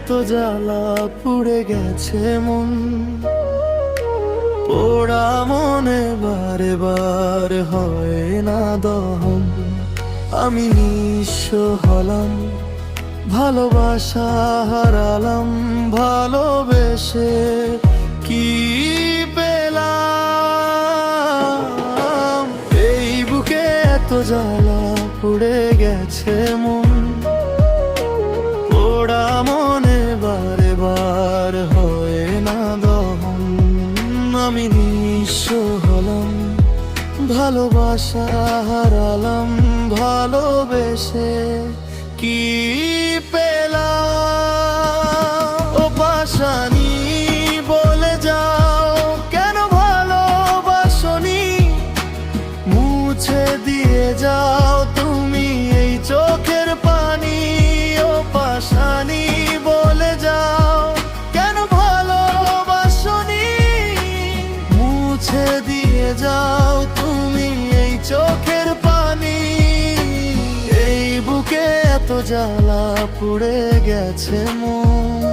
এত জ্বালা পুড়ে গেছে মন, পোড়া মনে বারে বার হয় না দহন। আমি নিঃস্ব হলাম, ভালোবাসা হারালাম, ভালোবেসে কি পেলাম? এই বুকে এত জ্বালা পুড়ে গেছে মন, পোড়া মনে বারে বার হয় না দহন। আমি নিঃস্ব হলাম, ভালোবাসা হারালাম, ভালোবেসে কি পেলাম? ও পাশানি বলে যাও, কেন ভালোবাসনি? মুছে দিয়ে যাও তুমি এই চোখের পানি। ও পাশানি বলে যাও, কেন ভালোবাসনি? মুছে দিয়ে যাও তুমি এই চোখের পানি। এই বুকে এত জ্বালা পুড়ে গেছে মন,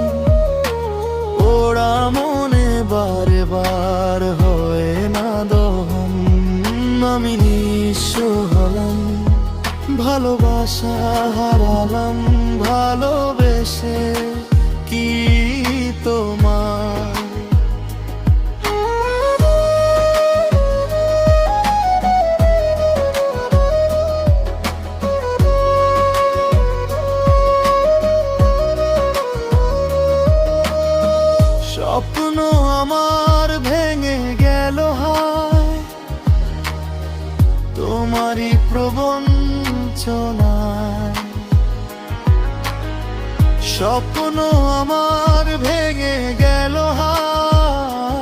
ওরা মনে বারে বার হয় না দহন। আমি নিঃস্ব হলাম, ভালোবাসা হারালাম, ভালোবেসে কি তোমার? স্বপ্ন আমার ভেঙে গেল হায় তোমারই প্রবঞ্চনায়। স্বপ্ন আমার ভেঙে গেল হায়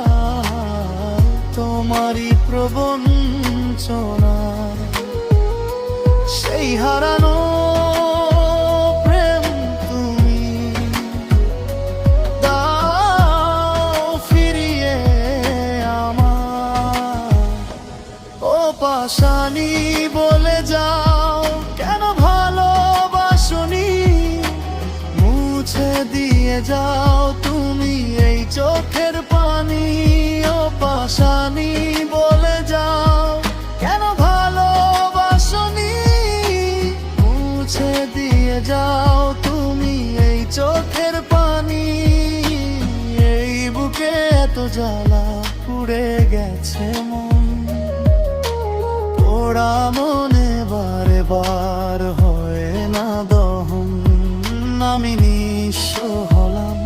তোমারই প্রবঞ্চনায়। সেই হারানো প্রেম তুমি দাও ফিরিয়ে আমার। ও পাশানি বলে যাও, কেন ভালোবাসনি? মুছে দিয়ে যাও তুমি এই চোখের পানি। ও পাশানি বলে যাও, কেন ভালোবাসনি? মুছে দিয়ে যাও তুমি এই চোখের পানি। এই বুকে এত জ্বালা পুড়ে গেছে মন, পোড়া মনে বারে বার হয় না দহন। আমি নিঃস্ব হলাম,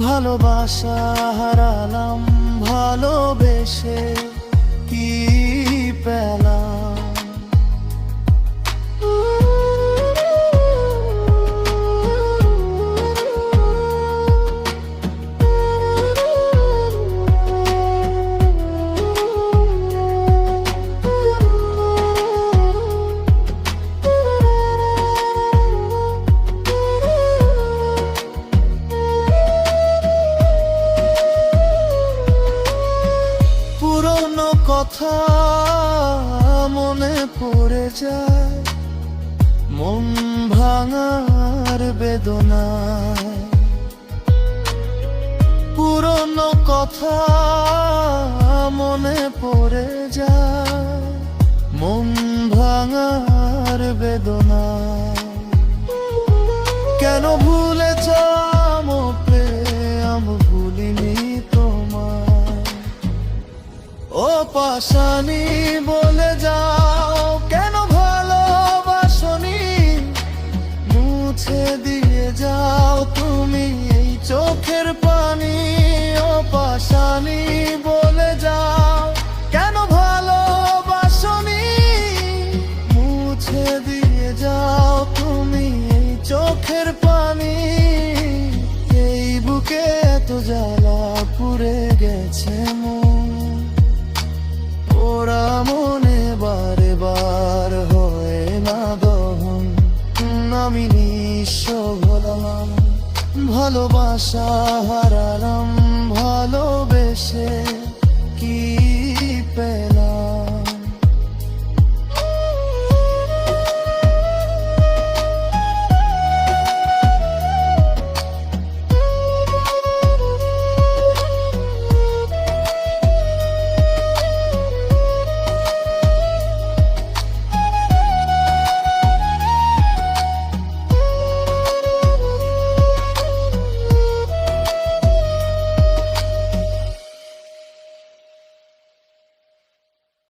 ভালোবাসা হারালাম, ভালোবেসে কি পেলাম? পুরনো কথা মনে পড়ে যায়, মন ভাঙার বেদনায়। পুরনো কথা মনে পড়ে যায়, মন ভাঙার বেদনায়। কেন ভুলে যাম প্রেম, ভুলিনি তোমায়। ও পাশানি বলে যাও, কেন ভালোবাসনি? মুছে দিয়ে যাও তুমি এই চোখের পানি। ও পাশানি বলে যাও, কেন ভালোবাসনি? মুছে দিয়ে যাও তুমি এই চোখের পানি। এই বুকে এত জ্বালা পুড়ে গেছে মন, ওরা মনে বারে বার হয় না দহন। আমি নিঃস্ব হলাম, ভালোবাসা হারালাম, ভালোবেসে